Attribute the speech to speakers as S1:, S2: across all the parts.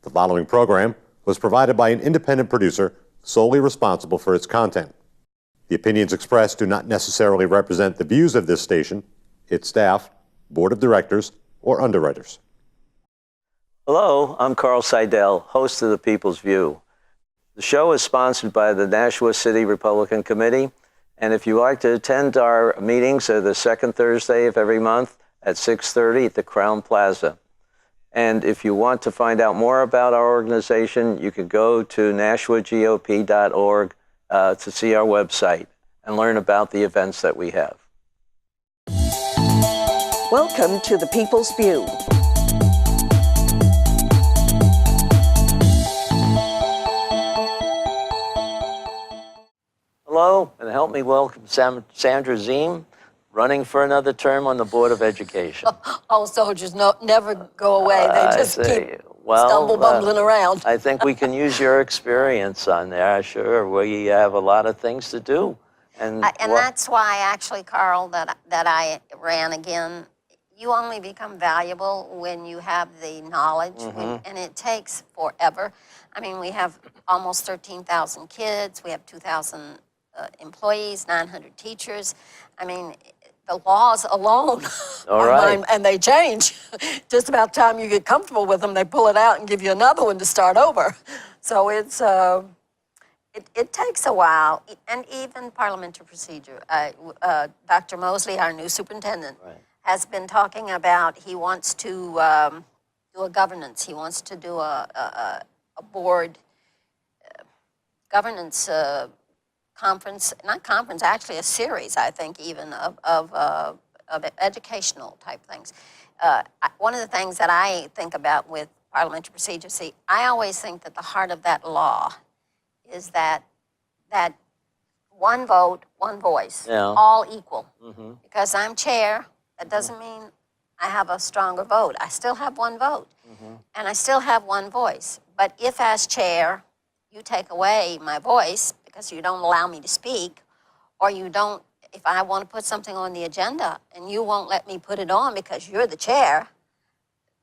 S1: The following program was provided by an independent producer solely responsible for its content. The opinions expressed do not necessarily represent the views of this station, its staff, board of directors, or underwriters.
S2: Hello, I'm Carl Seidel, host of The People's View. The show is sponsored by the Nashua City Republican Committee, and if you like to attend our meetings, they're the second Thursday of every month at 6:30 at the Crown Plaza. And if you want to find out more about our organization, you can go to nashuagop.org to see our website and learn about the events that we have.
S3: Welcome to The People's View.
S2: Hello, and help me welcome Sandra Ziehm, running for another term on the Board of Education.
S4: All soldiers never go away. They just keep bumbling around.
S2: I think we can use your experience on there. Sure, we have a lot of things to do. And
S4: that's why, actually, Carl, that I ran again. You only become valuable when you have the knowledge, and it takes forever. I mean, we have almost 13,000 kids. We have 2,000 employees, 900 teachers. I mean, the laws alone, and they change. Just about time you get comfortable with them, they pull it out and give you another one to start over. So it's it takes a while, and even parliamentary procedure. Dr. Mosley, our new superintendent, has been talking about he wants to do a governance. He wants to do a board governance actually a series, I think, even of educational type things. One of the things that I think about with parliamentary procedure, I always think that the heart of that law is that one vote, one voice, all equal. Because I'm chair, that doesn't mean I have a stronger vote. I still have one vote, and I still have one voice. But if as chair, you take away my voice because you don't allow me to speak, or you don't, if I want to put something on the agenda and you won't let me put it on because you're the chair,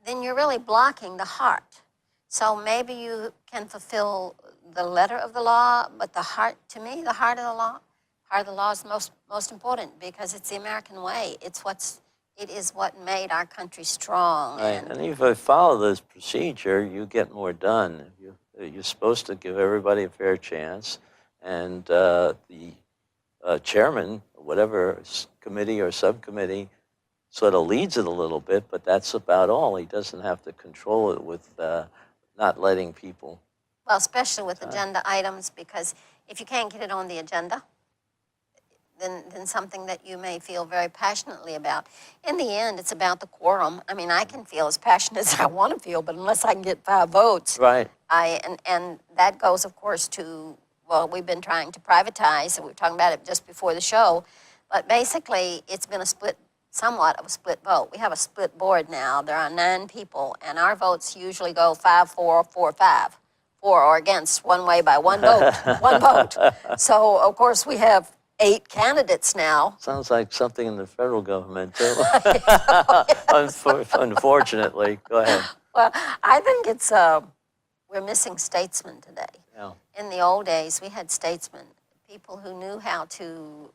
S4: then you're really blocking the heart. So maybe you can fulfill the letter of the law, but the heart, to me, the heart of the law is most important because it's the American way. It is what made our country strong.
S2: Right. And if you follow this procedure, you get more done. You're supposed to give everybody a fair chance. And the chairman, whatever committee or subcommittee, sort of leads it a little bit, but that's about all. He doesn't have to control it with not letting people.
S4: Well, especially with agenda items, because if you can't get it on the agenda, then something that you may feel very passionately about. In the end, it's about the quorum. I mean, I can feel as passionate as I want to feel, but unless I can get 5 votes, and that goes, of course, to, well, we've been trying to privatize, and we were talking about it just before the show, but basically it's been somewhat of a split vote. We have a split board now. There are 9 people, and our votes usually go 5-4, 4-5. For or against, one way by one vote, one vote. So, of course, we have 8 candidates now.
S2: Sounds like something in the federal government, too. Unfortunately. Go ahead.
S4: Well, I think it's, we're missing statesmen today.
S2: Yeah.
S4: In the old days, we had statesmen, people who knew how to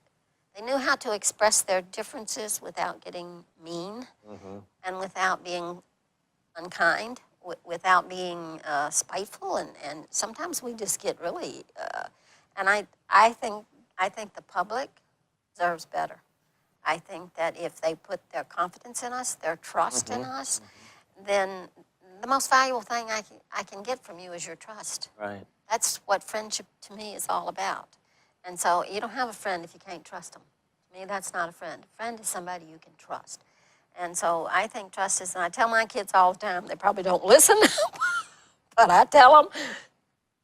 S4: express their differences without getting mean and without being unkind, without being spiteful, and sometimes we just get really, and I think the public deserves better. I think that if they put their confidence in us, their trust in us, then the most valuable thing I can get from you is your trust.
S2: Right.
S4: That's what friendship to me is all about. And so you don't have a friend if you can't trust them. To me, that's not a friend. A friend is somebody you can trust. And so I think trust is, and I tell my kids all the time, they probably don't listen, but I tell them,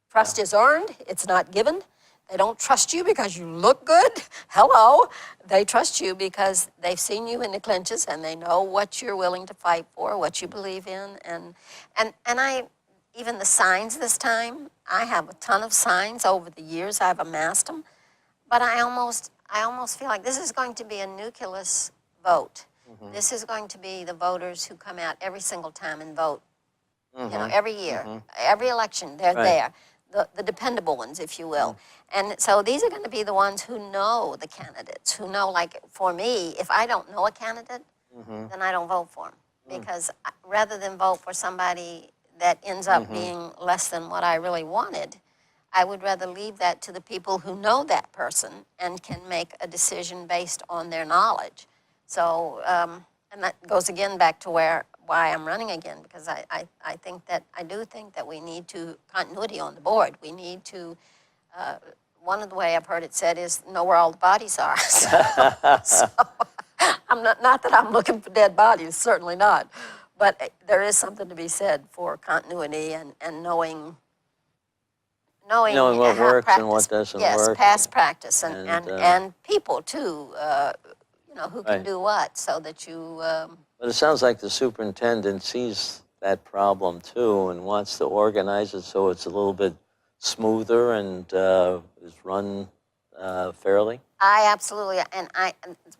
S4: trust is earned, it's not given. They don't trust you because you look good. Hello. They trust you because they've seen you in the clinches and they know what you're willing to fight for, what you believe in. And I, even the signs this time, I have a ton of signs over the years. I've amassed them. But I almost feel like this is going to be a nucleus vote. This is going to be the voters who come out every single time and vote You know, every year, every election, they're there. The dependable ones, if you will. And so these are going to be the ones who know the candidates, who know, like for me, if I don't know a candidate, then I don't vote for them. Because rather than vote for somebody that ends up being less than what I really wanted, I would rather leave that to the people who know that person and can make a decision based on their knowledge. So, and that goes again back to why I'm running again, because I do think that we need continuity on the board. We need to, one of the way I've heard it said is know where all the bodies are. So I'm not that I'm looking for dead bodies, certainly not. But there is something to be said for continuity and knowing
S2: Knowing what
S4: how
S2: works and
S4: practice,
S2: what doesn't
S4: yes,
S2: work.
S4: past practice
S2: And,
S4: and people too, you know, who can
S2: Right.
S4: do what, so that you.
S2: But it sounds like the superintendent sees that problem too and wants to organize it so it's a little bit smoother and is run fairly.
S4: I absolutely, and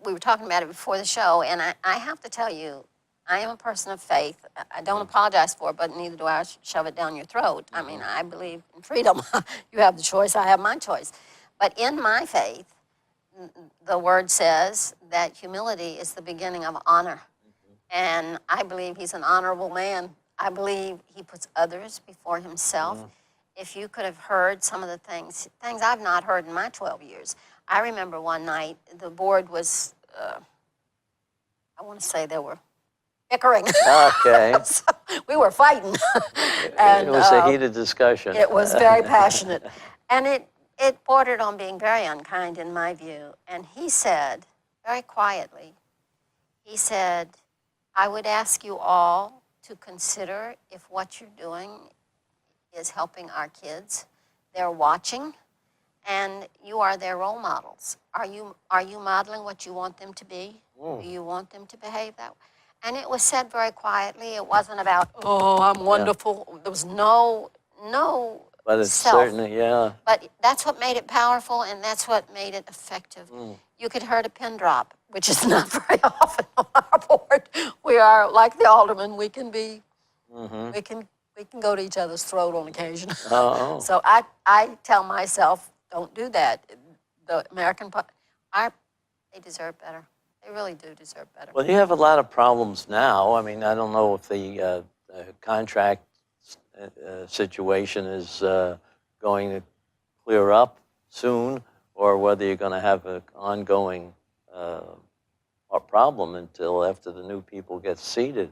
S4: we were talking about it before the show, and I have to tell you, I am a person of faith. I don't apologize for it, but neither do I shove it down your throat. I mean, I believe in freedom. You have the choice, I have my choice. But in my faith, the word says that humility is the beginning of honor. And I believe he's an honorable man. I believe he puts others before himself. If you could have heard some of the things I've not heard in my 12 years. I remember one night, the board was, I want to say they were bickering.
S2: Okay.
S4: So we were fighting. And
S2: it was a heated discussion.
S4: it was very passionate. And it bordered on being very unkind in my view. And he said, very quietly, he said, I would ask you all to consider if what you're doing is helping our kids. They're watching, and you are their role models. Are you modeling what you want them to be? Do you want them to behave that way? And it was said very quietly. It wasn't about, oh, I'm wonderful. There was no
S2: But it's
S4: self.
S2: certainly, yeah.
S4: But that's what made it powerful, and that's what made it effective. You could hear a pin drop, which is not very often on our board. We are like the aldermen. We can be, we can go to each other's throat on occasion.
S2: Oh.
S4: So I tell myself, don't do that. The American, they deserve better. They really do deserve better.
S2: Well, you have a lot of problems now. I mean, I don't know if the contract situation is going to clear up soon, or whether you're going to have an ongoing problem until after the new people get seated.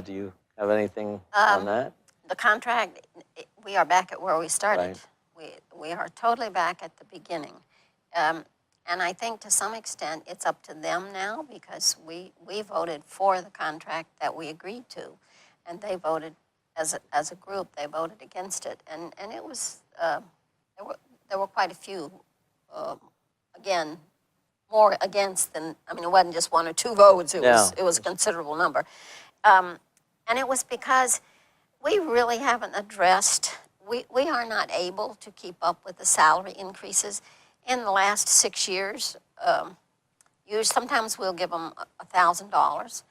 S2: Do you have anything on that?
S4: The contract, we are back at where we started.
S2: Right.
S4: We are totally back at the beginning. And I think to some extent it's up to them now, because we voted for the contract that we agreed to, and they voted as a group, they voted against it. And it was, there were quite a few, again, more against than, I mean, it wasn't just one or two votes, it was a considerable number. And it was because we really haven't addressed, we are not able to keep up with the salary increases. In the last 6 years, sometimes we'll give them $1,000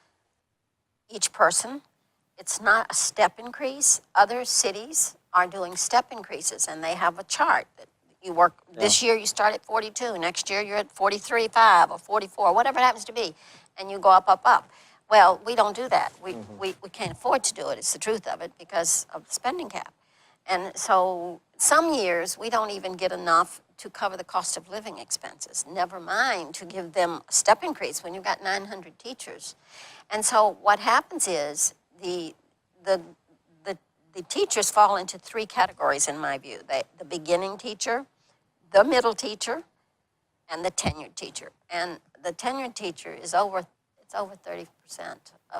S4: each person. It's not a step increase. Other cities are doing step increases, and they have a chart that you work. This year you start at 42. Next year you're at 43.5 or 44, whatever it happens to be, and you go up, up, up. Well, we don't do that. We can't afford to do it. It's the truth of it because of the spending cap. And so some years we don't even get enough to cover the cost of living expenses, never mind to give them a step increase when you've got 900 teachers. And so what happens is the teachers fall into three categories in my view. The beginning teacher, the middle teacher, and the tenured teacher. And the tenured teacher is over 30%.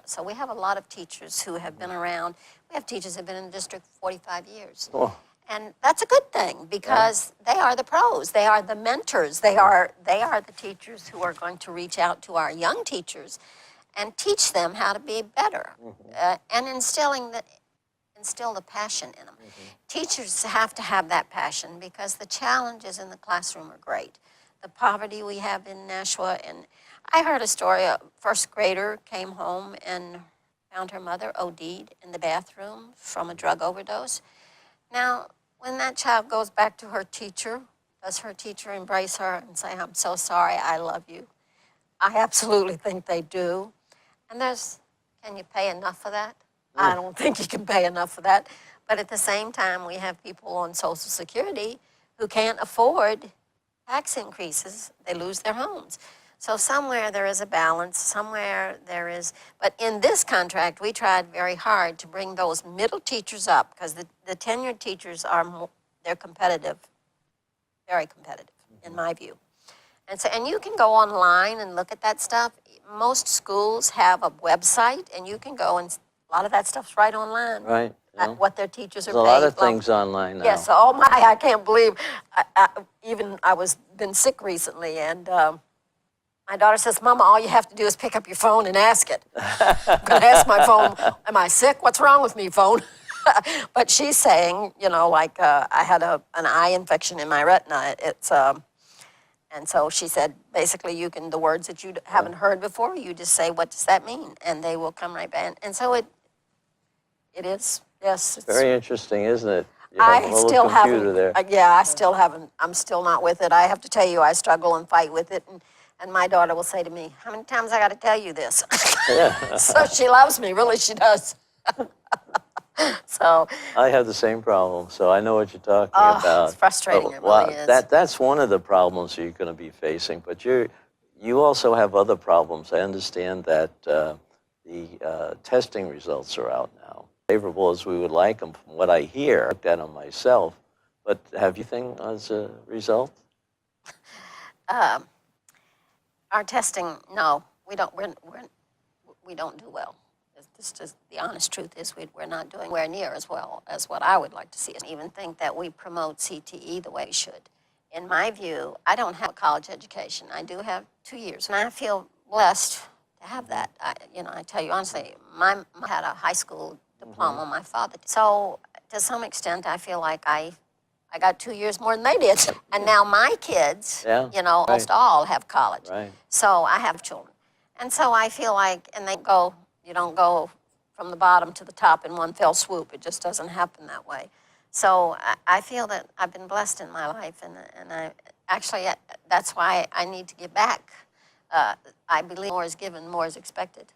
S4: So we have a lot of teachers who have been around. We have teachers who have been in the district for 45 years. Oh. And that's a good thing, because they are the pros. They are the mentors. They are the teachers who are going to reach out to our young teachers and teach them how to be better, and instill the passion in them. Teachers have to have that passion, because the challenges in the classroom are great. The poverty we have in Nashua, and I heard a story, a first grader came home and found her mother OD'd in the bathroom from a drug overdose. Now, when that child goes back to her teacher, does her teacher embrace her and say, I'm so sorry, I love you? I absolutely think they do. And can you pay enough for that? I don't think you can pay enough for that. But at the same time, we have people on Social Security who can't afford tax increases. They lose their homes. So somewhere there is a balance, somewhere there is, but in this contract, we tried very hard to bring those middle teachers up, because the tenured teachers they're competitive, very competitive, in my view. And you can go online and look at that stuff. Most schools have a website, and you can go, and a lot of that stuff's right online.
S2: Right. Yeah.
S4: What their teachers are
S2: There's
S4: paid.
S2: a lot of things online now.
S4: Yes, oh my, I can't believe, I was been sick recently, and my daughter says, Mama, all you have to do is pick up your phone and ask it. I'm going to ask my phone, am I sick? What's wrong with me, phone? But she's saying, like I had an eye infection in my retina. And so she said, basically, the words that you haven't heard before, you just say, what does that mean? And they will come right back. And so it is, yes. It's
S2: very interesting, isn't it? You have a little computer there.
S4: Yeah, I still haven't, I'm still not with it. I have to tell you, I struggle and fight with it. And my daughter will say to me, how many times I got to tell you this? So she loves me, really, she does. So
S2: I have the same problem, so I know what you're talking about.
S4: It's frustrating, it really is.
S2: That's one of the problems you're going to be facing, but you also have other problems. I understand that the testing results are out now. Favorable as we would like them, from what I hear. I looked at them myself, but have you anything as a result?
S4: Our testing, no, we don't do well. It's just the honest truth is we're not doing anywhere near as well as what I would like to see. I even think that we promote CTE the way we should. In my view, I don't have a college education. I do have 2 years, and I feel blessed to have that. I tell you honestly, my mom had a high school diploma. My father did. So to some extent, I feel like I got 2 years more than they did. And now my kids, almost all have college.
S2: Right.
S4: So I have children. And so I feel like, and you don't go from the bottom to the top in one fell swoop. It just doesn't happen that way. So I feel that I've been blessed in my life, and that's why I need to give back. I believe more is given, more is expected.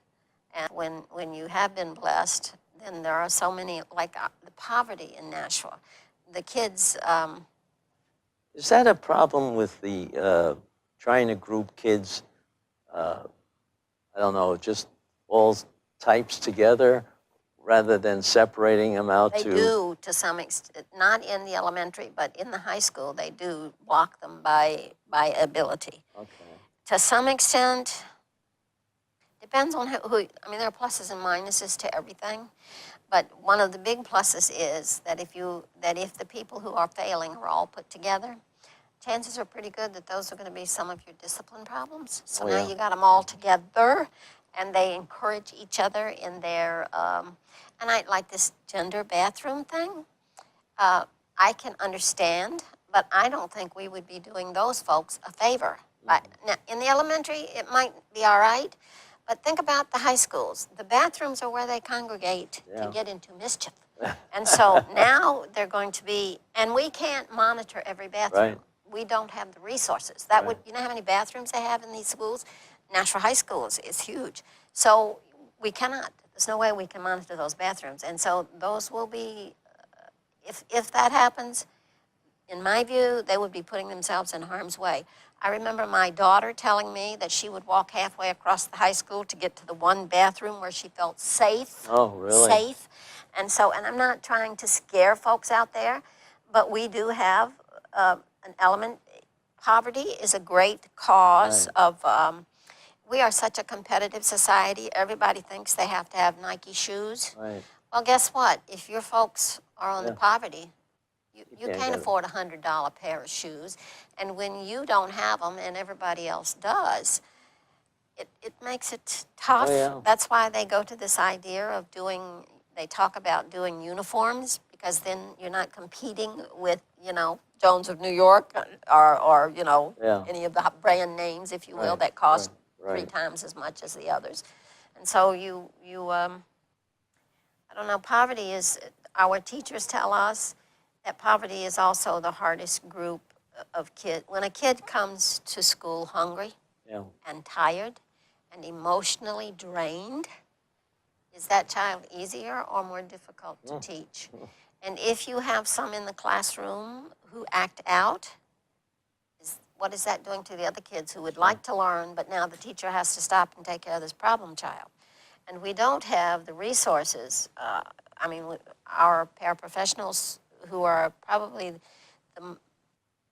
S4: And when you have been blessed, then there are so many, like the poverty in Nashua. The kids...
S2: Is that a problem with the trying to group kids, I don't know, just all types together rather than separating them out
S4: They do to some extent, not in the elementary, but in the high school, they do block them by ability.
S2: Okay.
S4: To some extent, depends on who, I mean, there are pluses and minuses to everything, but one of the big pluses is that if the people who are failing are all put together, chances are pretty good that those are going to be some of your discipline problems. So now you got them all together, and they encourage each other in their, and I like this gender bathroom thing. I can understand, but I don't think we would be doing those folks a favor. Now, in the elementary, it might be all right, but think about the high schools. The bathrooms are where they congregate to get into mischief. And so now they're going to be, and we can't monitor every bathroom.
S2: Right.
S4: We don't have the resources. That would, you know how many bathrooms they have in these schools? Nashua High School is huge. So we cannot, there's no way we can monitor those bathrooms. And so those will be, if that happens, in my view, they would be putting themselves in harm's way. I remember my daughter telling me that she would walk halfway across the high school to get to the one bathroom where she felt safe.
S2: Oh, really?
S4: Safe. And so, and I'm not trying to scare folks out there, but we do have an element. Poverty is a great cause of, we are such a competitive society. Everybody thinks they have to have Nike shoes.
S2: Right.
S4: Well, guess what? If your folks are on the poverty, you can't afford a $100 pair of shoes. And when you don't have them and everybody else does, it makes it tough.
S2: Oh, yeah.
S4: That's why they go to this idea of they talk about doing uniforms, because then you're not competing with, Jones of New York or any of the brand names, if you will, that cost 3 times as much as the others. And so you don't know, poverty is, our teachers tell us that poverty is also the hardest group of kids. When a kid comes to school hungry
S2: Yeah.
S4: and tired and emotionally drained, is that child easier or more difficult to teach? And if you have some in the classroom who act out, what is that doing to the other kids who would like to learn, but now the teacher has to stop and take care of this problem child? And we don't have the resources. I mean, our paraprofessionals, who are probably the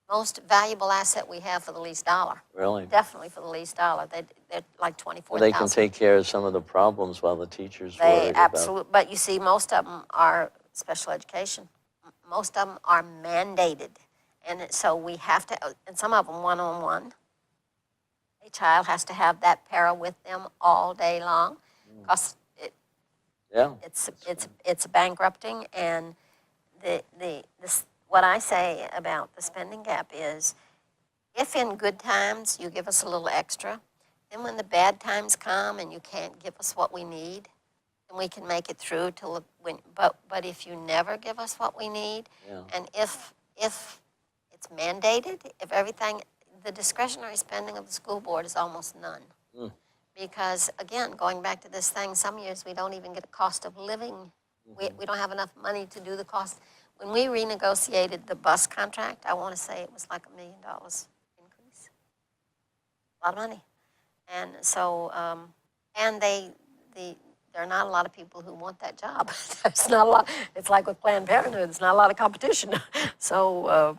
S4: most valuable asset we have for the least dollar.
S2: Really?
S4: Definitely for the least dollar. They're like 24,000.
S2: Well, they can take care of some of the problems while the teacher's
S4: They
S2: worried
S4: absolutely, but you see, most of them are special education. Most of them are mandated. And so we have to, and some of them one-on-one. A child has to have that para with them all day long, because it's bankrupting. And what I say about the spending gap is, if in good times you give us a little extra, then when the bad times come and you can't give us what we need, then we can make it through till when. But if you never give us what we need, and if it's mandated, if everything, the discretionary spending of the school board is almost none. Because again, going back to this thing, some years we don't even get a cost of living. We don't have enough money to do the cost. When we renegotiated the bus contract, I want to say it was like $1 million increase. A lot of money. And so, and there are not a lot of people who want that job. There's not a lot. It's like with Planned Parenthood, there's not a lot of competition. So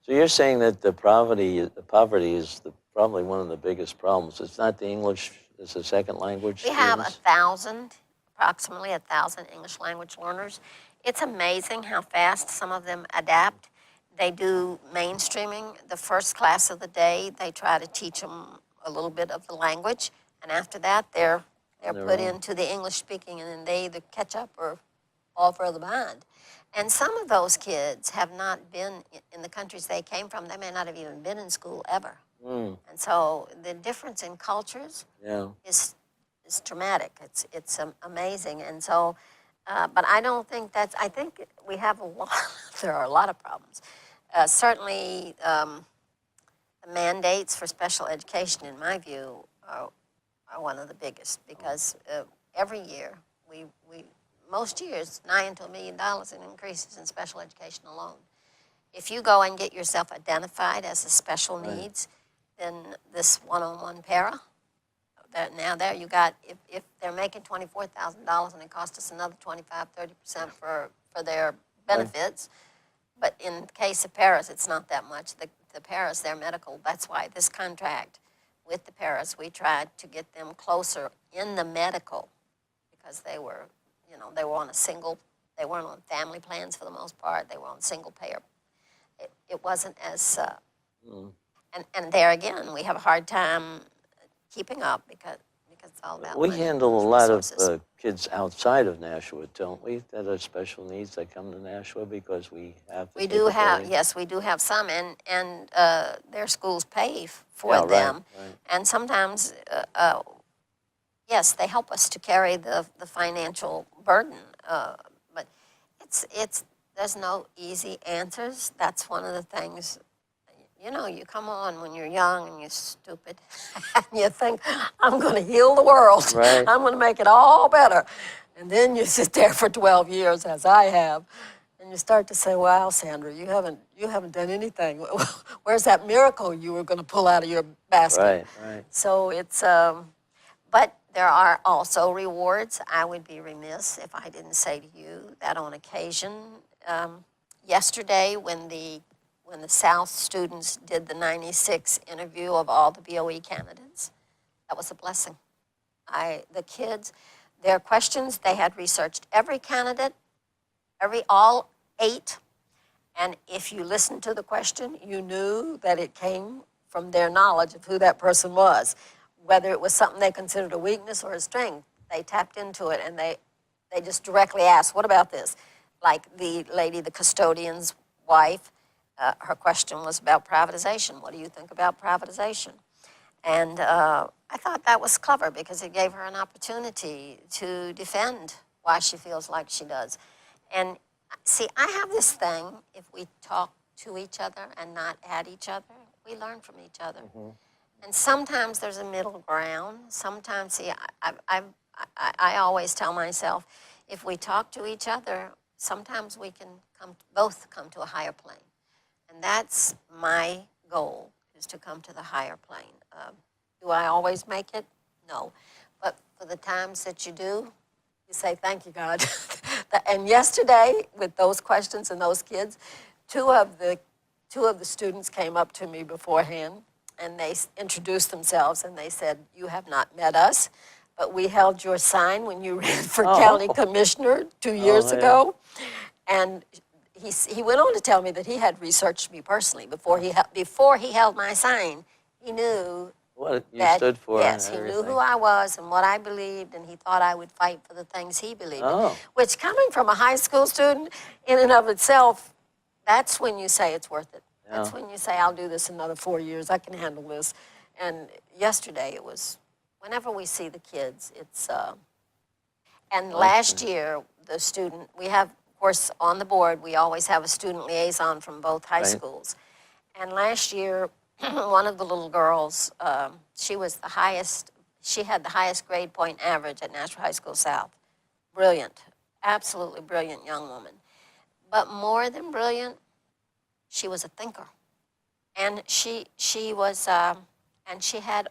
S2: you're saying that the poverty is probably one of the biggest problems. It's not the English as a second language
S4: we have
S2: students?
S4: approximately 1,000 English language learners. It's amazing how fast some of them adapt. They do mainstreaming. The first class of the day, they try to teach them a little bit of the language, and after that, they're put into the English speaking, and then they either catch up or fall further behind. And some of those kids have not been in the countries they came from. They may not have even been in school ever. And so the difference in cultures is dramatic. It's amazing. And so, but I don't think I think we have there are a lot of problems. Certainly, the mandates for special education, in my view, are one of the biggest, because every year, most years, $9 to $1 million in increases in special education alone. If you go and get yourself identified as a special needs, then this one-on-one para, now there you got, if they're making $24,000 and it costs us another 25-30% for their benefits, but in the case of paras, it's not that much. The paras, they're medical. That's why this contract with the paras, we tried to get them closer in the medical, because they were on they weren't on family plans for the most part. They were on single payer. It wasn't as, and there again, we have a hard time keeping up because it's all about
S2: We
S4: money,
S2: handle a lot
S4: resources.
S2: of kids outside of Nashua, don't we, that are special needs that come to Nashua because we have the
S4: We do have,
S2: capability?
S4: yes, we do have some, and their schools pay for
S2: Yeah,
S4: them.
S2: right.
S4: And sometimes, yes, they help us to carry the financial burden. But there's no easy answers. That's one of the things. You come on when you're young and you're stupid, and you think, I'm going to heal the world.
S2: Right.
S4: I'm going to make it all better. And then you sit there for 12 years, as I have, and you start to say, wow, Sandra, you haven't done anything. Where's that miracle you were going to pull out of your basket?
S2: Right.
S4: So it's, but there are also rewards. I would be remiss if I didn't say to you that on occasion, yesterday when the South students did the 96 interview of all the BOE candidates, that was a blessing. The kids, their questions, they had researched every candidate, all 8, and if you listened to the question, you knew that it came from their knowledge of who that person was. Whether it was something they considered a weakness or a strength, they tapped into it, and they just directly asked, what about this? Like the lady, the custodian's wife, her question was about privatization. What do you think about privatization? And I thought that was clever, because it gave her an opportunity to defend why she feels like she does. And see, I have this thing, if we talk to each other and not at each other, we learn from each other. And sometimes there's a middle ground. Sometimes, see, I always tell myself, if we talk to each other, sometimes we can both come to a higher plane. And that's my goal, is to come to the higher plane. Do I always make it? No. But for the times that you do, you say, thank you, God. And yesterday, with those questions and those kids, two of the students came up to me beforehand, and they introduced themselves, and they said, you have not met us, but we held your sign when you ran for county commissioner 2 years ago. And he went on to tell me that he had researched me personally before he held my sign. He knew
S2: What you
S4: that,
S2: stood for.
S4: yes,
S2: and
S4: he knew
S2: everything.
S4: who I was and what I believed, and he thought I would fight for the things he believed in.
S2: Oh.
S4: Which, coming from a high school student, in and of itself, that's when you say it's worth it. That's when you say, I'll do this another 4 years, I can handle this. And yesterday it was, whenever we see the kids, it's, and last year, the student, we have, of course, on the board, we always have a student liaison from both high schools. And last year, one of the little girls, she had the highest grade point average at Nashville High School South. Brilliant, absolutely brilliant young woman. But more than brilliant, she was a thinker. And she was, and she had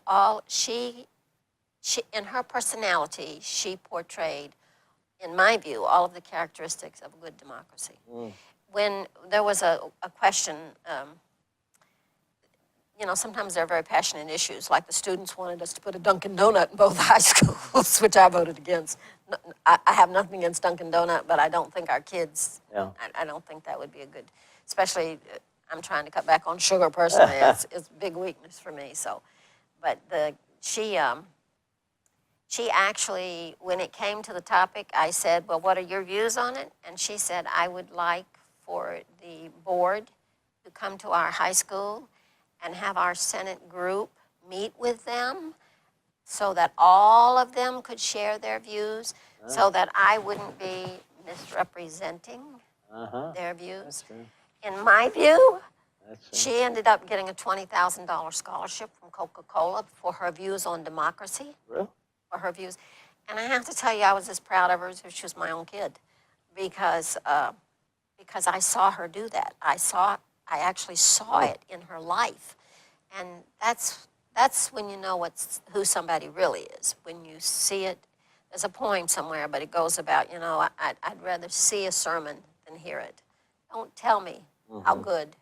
S4: in her personality, she portrayed, in my view, all of the characteristics of a good democracy. When there was a question, sometimes there are very passionate issues, like the students wanted us to put a Dunkin' Donut in both high schools, which I voted against. I have nothing against Dunkin' Donut, but I don't think our kids, I don't think that would be a good, especially, I'm trying to cut back on sugar personally. It's a big weakness for me. So, but she actually, when it came to the topic, I said, well, what are your views on it? And she said, I would like for the board to come to our high school and have our Senate group meet with them so that all of them could share their views, so that I wouldn't be misrepresenting their views. In my view, she ended up getting a $20,000 scholarship from Coca-Cola for her views on democracy.
S2: Really?
S4: For her views. And I have to tell you, I was as proud of her as if she was my own kid, because I saw her do that. I actually saw it in her life. And that's when you know who somebody really is, when you see it. There's a poem somewhere, but it goes about, I'd rather see a sermon than hear it. Don't tell me how good,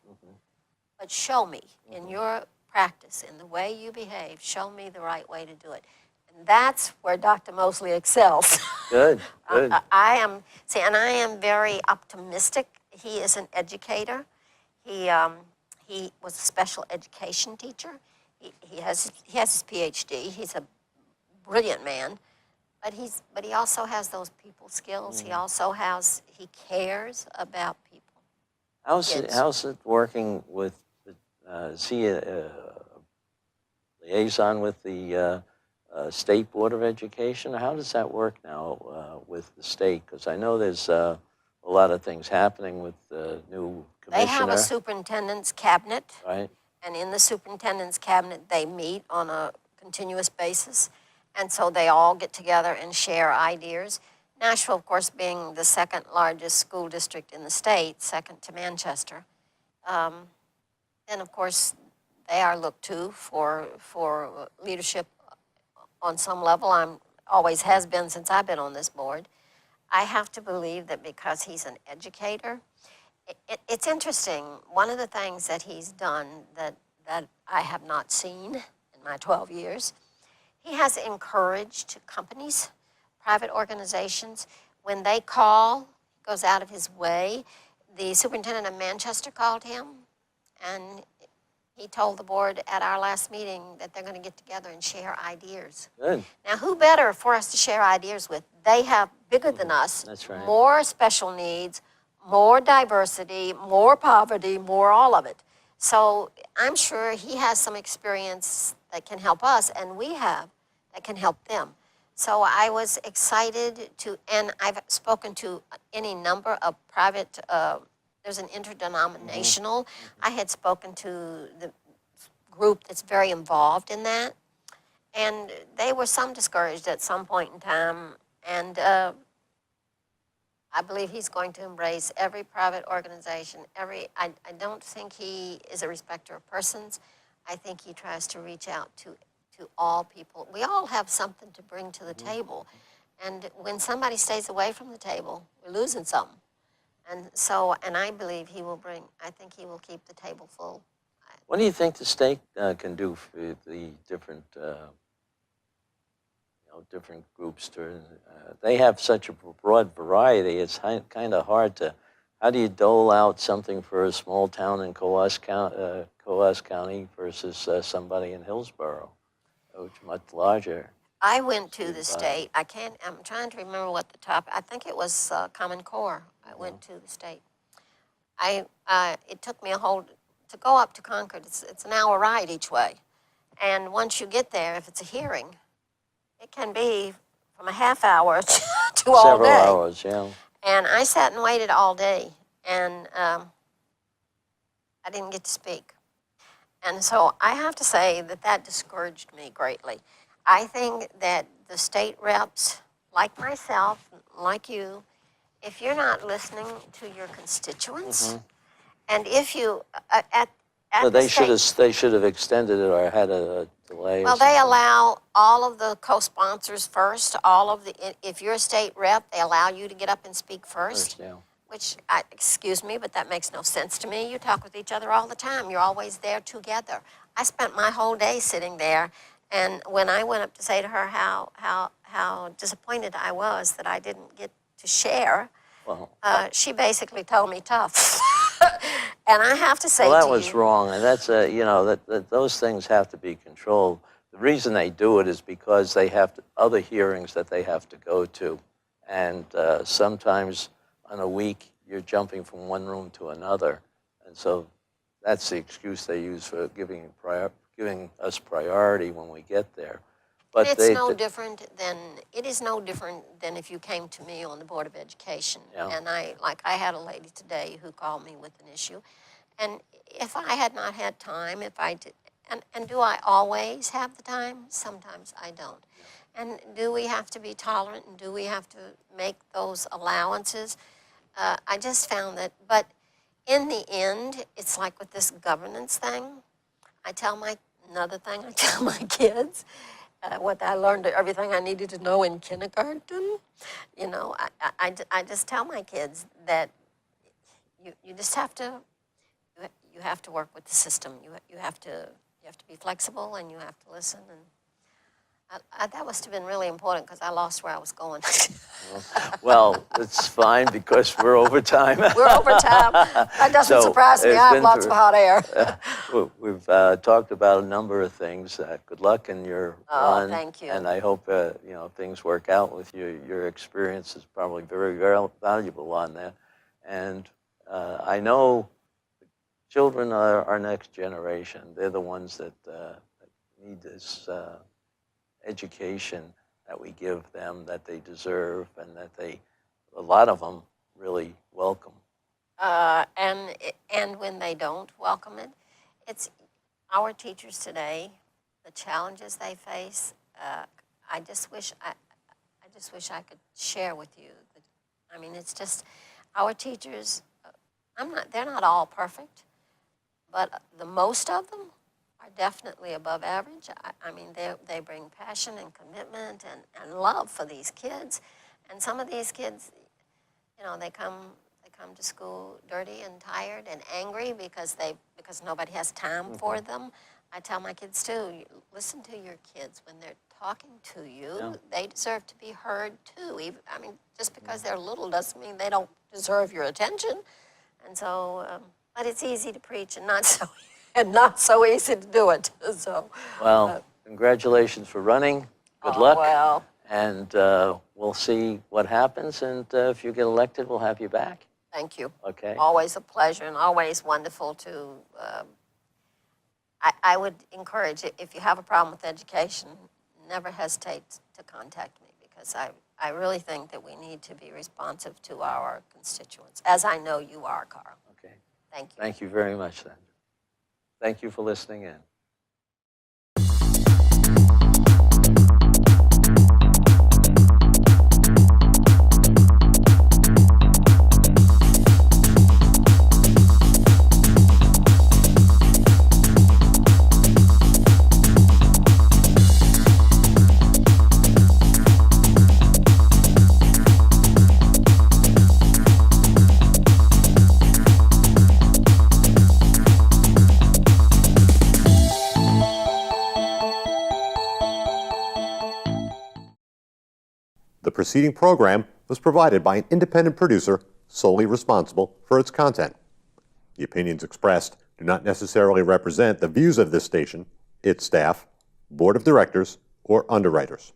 S4: but show me in your practice, in the way you behave, show me the right way to do it. And that's where Dr. Mosley excels.
S2: Good, good.
S4: I am very optimistic. He is an educator. He was a special education teacher. He has his PhD. He's a brilliant man, but he also has those people skills. He cares about people.
S2: How's it working with? Is he a liaison with the State Board of Education? How does that work now with the state? Because I know there's a lot of things happening with the new commissioner.
S4: They have a superintendent's cabinet.
S2: Right.
S4: And in the superintendent's cabinet, they meet on a continuous basis. And so they all get together and share ideas. Nashville, of course, being the second largest school district in the state, second to Manchester. And of course, they are looked to for leadership on some level. Always has been since I've been on this board. I have to believe that because he's an educator, it's interesting. One of the things that he's done that I have not seen in my 12 years, he has encouraged companies, private organizations, when they call, he goes out of his way. The superintendent of Manchester called him, and he told the board at our last meeting that they're going to get together and share ideas.
S2: Good.
S4: Now, who better for us to share ideas with? They have, bigger than us,
S2: That's right.
S4: more special needs, more diversity, more poverty, more all of it. So I'm sure he has some experience that can help us, and we have that can help them. So I was excited to, and I've spoken to any number of private, there's an interdenominational. I had spoken to the group that's very involved in that, and they were some discouraged at some point in time, and I believe he's going to embrace every private organization. I don't think he is a respecter of persons. I think he tries to reach out to all people. We all have something to bring to the table. And when somebody stays away from the table, we're losing something. And so, and I believe I think he will keep the table full.
S2: What do you think the state can do for the different different groups? They have such a broad variety. It's kind of hard to. How do you dole out something for a small town in Coas County versus somebody in Hillsborough, which is much larger?
S4: I went to the state. I'm trying to remember what the top. I think it was Common Core. I went to the state. It took me to go up to Concord. It's an hour ride each way, and once you get there, if it's a hearing, it can be from a half hour to all day.
S2: Several hours, yeah.
S4: And I sat and waited all day, and I didn't get to speak. And so I have to say that discouraged me greatly. I think that the state reps, like myself, like you, if you're not listening to your constituents, and if you,
S2: They should have extended it or had a delay.
S4: Well, they allow all of the co-sponsors first. If you're a state rep, they allow you to get up and speak first.
S2: Yeah.
S4: Which, excuse me, but that makes no sense to me. You talk with each other all the time. You're always there together. I spent my whole day sitting there, and when I went up to say to her how disappointed I was that I didn't get to share, she basically told me tough. And I have to say
S2: that was wrong, and that's that those things have to be controlled. The reason they do it is because they have other hearings that they have to go to, and sometimes on a week you're jumping from one room to another, and so that's the excuse they use for giving us priority when we get there. But
S4: it is no different than if you came to me on the Board of Education.
S2: Yeah.
S4: And I had a lady today who called me with an issue. And if I had not had time, and do I always have the time? Sometimes I don't. Yeah. And do we have to be tolerant, and do we have to make those allowances? I just found that, but in the end, it's like with this governance thing, another thing I tell my kids, what I learned, everything I needed to know in kindergarten. I just tell my kids that you just have to work with the system. You have to be flexible, and you have to listen. And that must have been really important because I lost where I was going.
S2: Well, it's fine because we're over time.
S4: We're over time. That doesn't surprise me. I have lots of hot air.
S2: We've talked about a number of things. Good luck in your run.
S4: Thank you.
S2: And I hope things work out with you. Your experience is probably very, very valuable on that. And I know children are our next generation. They're the ones that need this education that we give them, that they deserve, and that a lot of them really welcome.
S4: And when they don't welcome it, it's our teachers today, the challenges they face. I just wish I could share with you. I mean, it's just our teachers. They're not all perfect, but the most of them are definitely above average. I mean, they bring passion and commitment and love for these kids. And some of these kids, they come to school dirty and tired and angry because nobody has time for them. I tell my kids too, listen to your kids when they're talking to you. Yeah. They deserve to be heard too. Just because they're little doesn't mean they don't deserve your attention. And so, but it's easy to preach and not so easy to do it. So,
S2: congratulations for running. Good luck.
S4: Well,
S2: and we'll see what happens. And if you get elected, we'll have you back.
S4: Thank you.
S2: Okay.
S4: Always a pleasure and always wonderful to. I would encourage, if you have a problem with education, never hesitate to contact me. because I really think that we need to be responsive to our constituents, as I know you are, Carl.
S2: Okay.
S4: Thank you.
S2: Thank you very much, Sandra. Thank you for listening in.
S1: The preceding program was provided by an independent producer solely responsible for its content. The opinions expressed do not necessarily represent the views of this station, its staff, board of directors, or underwriters.